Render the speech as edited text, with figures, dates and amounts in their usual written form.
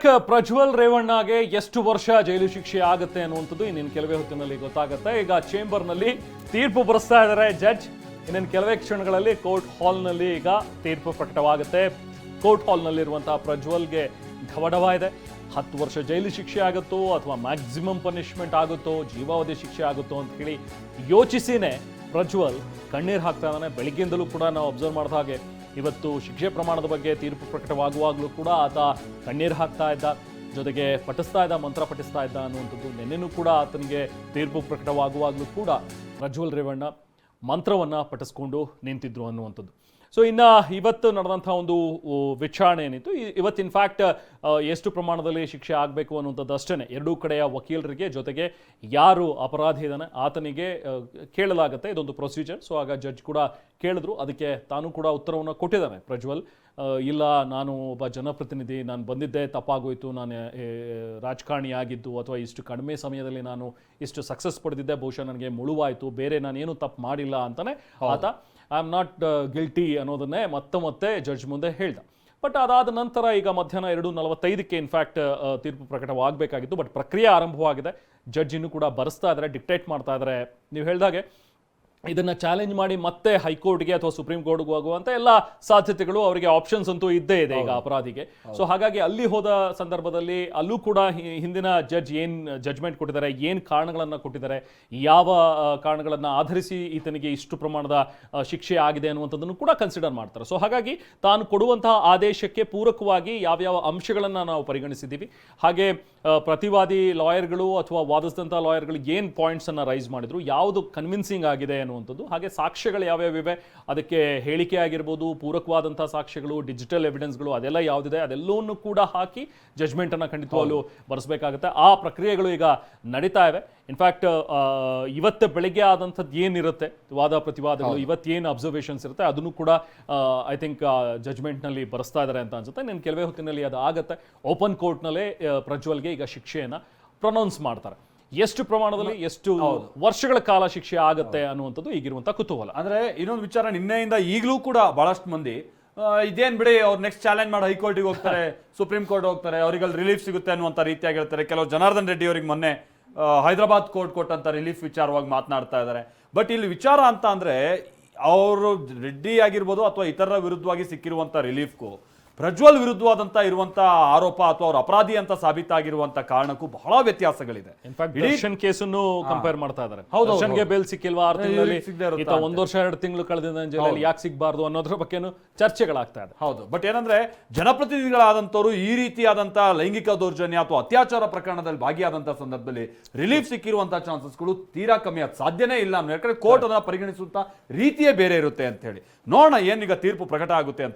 ಪ್ರಜ್ವಲ್ ರೇವಣ್ಣಗೆ ಎಷ್ಟು ವರ್ಷ ಜೈಲು ಶಿಕ್ಷೆ ಆಗುತ್ತೆ ಅನ್ನುವಂಥದ್ದು ಇನ್ನೇನು ಕೆಲವೇ ಹೊತ್ತಿನಲ್ಲಿ ಗೊತ್ತಾಗುತ್ತೆ. ಈಗ ಚೇಂಬರ್ನಲ್ಲಿ ತೀರ್ಪು ಬರೆಸ್ತಾ ಇದ್ದಾರೆ ಜಡ್ಜ್. ಇನ್ನೇನು ಕೆಲವೇ ಕ್ಷಣಗಳಲ್ಲಿ ಕೋರ್ಟ್ ಹಾಲ್ನಲ್ಲಿ ಈಗ ತೀರ್ಪು ಪ್ರಕಟವಾಗುತ್ತೆ. ಕೋರ್ಟ್ ಹಾಲ್ನಲ್ಲಿರುವಂತಹ ಪ್ರಜ್ವಲ್ಗೆ ಢವಢವ ಇದೆ. 10 ವರ್ಷ ಜೈಲು ಶಿಕ್ಷೆ ಆಗುತ್ತೋ ಅಥವಾ ಮ್ಯಾಕ್ಸಿಮಮ್ ಪನಿಷ್ಮೆಂಟ್ ಆಗುತ್ತೋ, ಜೀವಾವಧಿ ಶಿಕ್ಷೆ ಆಗುತ್ತೋ ಅಂತ ಹೇಳಿ ಯೋಚಿಸಿನೇ ಪ್ರಜ್ವಲ್ ಕಣ್ಣೀರು ಹಾಕ್ತಾ ಇದ್ದಾನೆ. ಬೆಳಗ್ಗೆಯಿಂದಲೂ ಕೂಡ ನಾವು ಅಬ್ಸರ್ವ್ ಮಾಡಿದ ಹಾಗೆ ಇವತ್ತು ಶಿಕ್ಷೆ ಪ್ರಮಾಣದ ಬಗ್ಗೆ ತೀರ್ಪು ಪ್ರಕಟವಾಗುವಾಗಲೂ ಕೂಡ ಆತ ಕಣ್ಣೀರು ಹಾಕ್ತಾ ಇದ್ದ, ಜೊತೆಗೆ ಮಂತ್ರ ಪಠಿಸ್ತಾ ಇದ್ದ ಅನ್ನುವಂಥದ್ದು. ನಿನ್ನೆನೂ ಕೂಡ ಆತನಿಗೆ ತೀರ್ಪು ಪ್ರಕಟವಾಗುವಾಗಲೂ ಕೂಡ ಪ್ರಜ್ವಲ್ ರೇವಣ್ಣ ಮಂತ್ರವನ್ನು ಪಠಿಸ್ಕೊಂಡು ನಿಂತಿದ್ರು ಅನ್ನುವಂಥದ್ದು. ಸೊ ಇನ್ನು ಇವತ್ತು ನಡೆದಂಥ ಒಂದು ವಿಚಾರಣೆ ಏನಿತ್ತು, ಇವತ್ತು ಇನ್ಫ್ಯಾಕ್ಟ್ ಎಷ್ಟು ಪ್ರಮಾಣದಲ್ಲಿ ಶಿಕ್ಷೆ ಆಗಬೇಕು ಅನ್ನುವಂಥದ್ದು ಅಷ್ಟೇ ಎರಡೂ ಕಡೆಯ ವಕೀಲರಿಗೆ, ಜೊತೆಗೆ ಯಾರು ಅಪರಾಧಿ ಇದ್ದಾನೆ ಆತನಿಗೆ ಕೇಳಲಾಗುತ್ತೆ. ಇದೊಂದು ಪ್ರೊಸೀಜರ್. ಸೊ ಆಗ ಜಡ್ಜ್ ಕೂಡ ಕೇಳಿದ್ರು, ಅದಕ್ಕೆ ತಾನು ಕೂಡ ಉತ್ತರವನ್ನು ಕೊಟ್ಟಿದ್ದಾನೆ ಪ್ರಜ್ವಲ್. ಇಲ್ಲ, ನಾನು ಒಬ್ಬ ಜನಪ್ರತಿನಿಧಿ, ನಾನು ಬಂದಿದ್ದೆ ತಪ್ಪಾಗೋಯ್ತು, ನಾನು ರಾಜಕಾರಣಿ ಆಗಿದ್ದು ಅಥವಾ ಇಷ್ಟು ಕಡಿಮೆ ಸಮಯದಲ್ಲಿ ನಾನು ಇಷ್ಟು ಸಕ್ಸಸ್ ಪಡೆದಿದ್ದೆ, ಬಹುಶಃ ನನಗೆ ಮುಳುವಾಯಿತು, ಬೇರೆ ನಾನೇನು ತಪ್ಪು ಮಾಡಿಲ್ಲ ಅಂತಾನೆ ಆತ ಐ ಆಮ್ ನಾಟ್ ಗಿಲ್ಟಿ ಅನ್ನೋದನ್ನೇ ಮತ್ತೆ ಜಡ್ಜ್ ಮುಂದೆ ಹೇಳ್ದ. ಬಟ್ ಅದಾದ ನಂತರ ಈಗ ಮಧ್ಯಾಹ್ನ 2:45 ಇನ್ಫ್ಯಾಕ್ಟ್ ತೀರ್ಪು ಪ್ರಕಟವಾಗಬೇಕಾಗಿತ್ತು. ಬಟ್ ಪ್ರಕ್ರಿಯೆ ಆರಂಭವಾಗಿದೆ. ಜಡ್ಜ್ ಇನ್ನೂ ಕೂಡ ಬರೆಸ್ತಾ ಇದ್ದಾರೆ, ಡಿಕ್ಟೇಟ್ ಮಾಡ್ತಾ ಇದ್ದಾರೆ. ನೀವು ಹೇಳಿದಾಗೆ ಇದನ್ನು ಚಾಲೆಂಜ್ ಮಾಡಿ ಮತ್ತೆ ಹೈಕೋರ್ಟ್ಗೆ ಅಥವಾ ಸುಪ್ರೀಂ ಕೋರ್ಟ್ಗೆ ಹೋಗುವಂಥ ಎಲ್ಲ ಸಾಧ್ಯತೆಗಳು, ಅವರಿಗೆ ಆಪ್ಷನ್ಸ್ ಅಂತೂ ಇದ್ದೇ ಇದೆ ಈಗ ಅಪರಾಧಿಗೆ. ಸೊ ಹಾಗಾಗಿ ಅಲ್ಲಿ ಹೋದ ಸಂದರ್ಭದಲ್ಲಿ ಅಲ್ಲೂ ಕೂಡ ಹಿಂದಿನ ಜಡ್ಜ್ ಏನು ಜಡ್ಜ್ಮೆಂಟ್ ಕೊಟ್ಟಿದ್ದಾರೆ, ಏನು ಕಾರಣಗಳನ್ನು ಕೊಟ್ಟಿದ್ದಾರೆ, ಯಾವ ಕಾರಣಗಳನ್ನು ಆಧರಿಸಿ ಈತನಿಗೆ ಇಷ್ಟು ಪ್ರಮಾಣದ ಶಿಕ್ಷೆ ಆಗಿದೆ ಅನ್ನುವಂಥದ್ದನ್ನು ಕೂಡ ಕನ್ಸಿಡರ್ ಮಾಡ್ತಾರೆ. ಸೊ ಹಾಗಾಗಿ ತಾನು ಕೊಡುವಂತಹ ಆದೇಶಕ್ಕೆ ಪೂರಕವಾಗಿ ಯಾವ್ಯಾವ ಅಂಶಗಳನ್ನು ನಾವು ಪರಿಗಣಿಸಿದ್ದೀವಿ, ಹಾಗೆ ಪ್ರತಿವಾದಿ ಲಾಯರ್ಗಳು ಅಥವಾ ವಾದಿಸಿದಂಥ ಲಾಯರ್ಗಳು ಏನು ಪಾಯಿಂಟ್ಸನ್ನು ರೈಸ್ ಮಾಡಿದ್ರು, ಯಾವುದು ಕನ್ವಿನ್ಸಿಂಗ್ ಆಗಿದೆ ಅನ್ನುವಂಥದ್ದು, ಹಾಗೆ ಸಾಕ್ಷ್ಯಗಳು ಯಾವ್ಯಾವಿವೆ, ಅದಕ್ಕೆ ಹೇಳಿಕೆ ಆಗಿರ್ಬೋದು, ಪೂರಕವಾದಂಥ ಸಾಕ್ಷ್ಯಗಳು, ಡಿಜಿಟಲ್ ಎವಿಡೆನ್ಸ್ಗಳು, ಅದೆಲ್ಲ ಯಾವುದಿದೆ ಅದೆಲ್ಲವನ್ನು ಕೂಡ ಹಾಕಿ ಜಜ್ಮೆಂಟನ್ನು ಖಂಡಿತವಾಗ್ಲೂ ಬರೆಸಬೇಕಾಗುತ್ತೆ. ಆ ಪ್ರಕ್ರಿಯೆಗಳು ಈಗ ನಡೀತಾ ಇವೆ. ಇನ್ಫ್ಯಾಕ್ಟ್ ಇವತ್ತು ಬೆಳಗ್ಗೆ ಆದಂಥದ್ದು ಏನಿರುತ್ತೆ ವಾದ ಪ್ರತಿವಾದಗಳು, ಇವತ್ತೇನು ಅಬ್ಸರ್ವೇಷನ್ಸ್ ಇರುತ್ತೆ ಅದನ್ನು ಕೂಡ ಐ ಥಿಂಕ್ ಜಜ್ಮೆಂಟ್ನಲ್ಲಿ ಬರೆಸ್ತಾ ಇದ್ದಾರೆ ಅಂತ ಅನ್ಸುತ್ತೆ. ನಾನು ಕೆಲವೇ ಹೊತ್ತಿನಲ್ಲಿ ಅದು ಆಗುತ್ತೆ. ಓಪನ್ ಕೋರ್ಟ್ನಲ್ಲೇ ಪ್ರಜ್ವಲ್ಗೆ ಈಗ ಶಿಕ್ಷೆಯನ್ನು ಪ್ರೊನೌನ್ಸ್ ಮಾಡ್ತಾರೆ. ಎಷ್ಟು ಪ್ರಮಾಣದಲ್ಲಿ ಎಷ್ಟು ವರ್ಷಗಳ ಕಾಲ ಶಿಕ್ಷೆ ಆಗುತ್ತೆ ಅನ್ನುವಂಥದ್ದು ಈಗಿರುವಂಥ ಕುತೂಹಲ. ಅಂದ್ರೆ ಇನ್ನೊಂದು ವಿಚಾರ, ನಿನ್ನೆಯಿಂದ ಈಗಲೂ ಕೂಡ ಬಹಳಷ್ಟು ಮಂದಿ ಇದೇನ್ ಬಿಡಿ, ಅವ್ರು ನೆಕ್ಸ್ಟ್ ಚಾಲೆಂಜ್ ಮಾಡಿ ಹೈಕೋರ್ಟಿಗೆ ಹೋಗ್ತಾರೆ, ಸುಪ್ರೀಂ ಕೋರ್ಟ್ ಹೋಗ್ತಾರೆ, ಅವ್ರಿಗೆ ರಿಲೀಫ್ ಸಿಗುತ್ತೆ ಅನ್ನುವಂಥ ರೀತಿಯಾಗಿ ಹೇಳ್ತಾರೆ. ಕೆಲವು ಜನಾರ್ದನ್ ರೆಡ್ಡಿ ಅವರಿಗೆ ಮೊನ್ನೆ ಹೈದರಾಬಾದ್ ಕೋರ್ಟ್ ಕೊಟ್ಟಂತ ರಿಲೀಫ್ ವಿಚಾರವಾಗಿ ಮಾತನಾಡ್ತಾ ಇದ್ದಾರೆ. ಬಟ್ ಇಲ್ಲಿ ವಿಚಾರ ಅಂತ ಅಂದ್ರೆ ಅವರು ರೆಡ್ಡಿ ಆಗಿರ್ಬೋದು ಅಥವಾ ಇತರರ ವಿರುದ್ಧವಾಗಿ ಸಿಕ್ಕಿರುವಂತ ರಿಲೀಫ್ಗೂ ಪ್ರಜ್ವಲ್ ವಿರುದ್ಧವಾದಂತ ಇರುವಂತ ಆರೋಪ ಅಥವಾ ಅವ್ರ ಅಪರಾಧಿ ಅಂತ ಸಾಬೀತಾಗಿರುವಂತ ಕಾರಣಕ್ಕೂ ಬಹಳ ವ್ಯತ್ಯಾಸಗಳಿದೆ. ದರ್ಶನ್ ಕೇಸನ್ನು ಕಂಪೇರ್ ಮಾಡ್ತಾ ಇದ್ದಾರೆ. ದರ್ಶನ್ಗೆ ಬೇಲ್ ಸಿಕ್ಕಿಲ್ವಾ 6 ತಿಂಗಳಲ್ಲಿ, 1 ವರ್ಷ 2 ತಿಂಗಳು ಕಳೆದಿದ್ದ ಜೈಲಲ್ಲಿ ಯಾಕೆ ಸಿಗಬಾರ್ದು ಅನ್ನೋದ್ರ ಬಗ್ಗೆನೂ ಚರ್ಚೆಗಳಾಗ್ತಾ ಇದೆ. ಹೌದು, ಬಟ್ ಏನಂದ್ರೆ ಜನಪ್ರತಿನಿಧಿಗಳಾದಂತವ್ರು ಈ ರೀತಿಯಾದಂತ ಲೈಂಗಿಕ ದೌರ್ಜನ್ಯ ಅಥವಾ ಅತ್ಯಾಚಾರ ಪ್ರಕರಣದಲ್ಲಿ ಭಾಗಿಯಾದಂತ ಸಂದರ್ಭದಲ್ಲಿ ರಿಲೀಫ್ ಸಿಕ್ಕಿರುವಂತಹ ಚಾನ್ಸಸ್ಗಳು ತೀರಾ ಕಮ್ಮಿ, ಅದು ಸಾಧ್ಯನೇ ಇಲ್ಲ. ಯಾಕಂದ್ರೆ ಕೋರ್ಟ್ ಅದನ್ನ ಪರಿಗಣಿಸುವಂತ ರೀತಿಯೇ ಬೇರೆ ಇರುತ್ತೆ ಅಂತ ಹೇಳಿ. ನೋಡೋಣ ಏನೀಗ ತೀರ್ಪು ಪ್ರಕಟ ಆಗುತ್ತೆ ಅಂತ.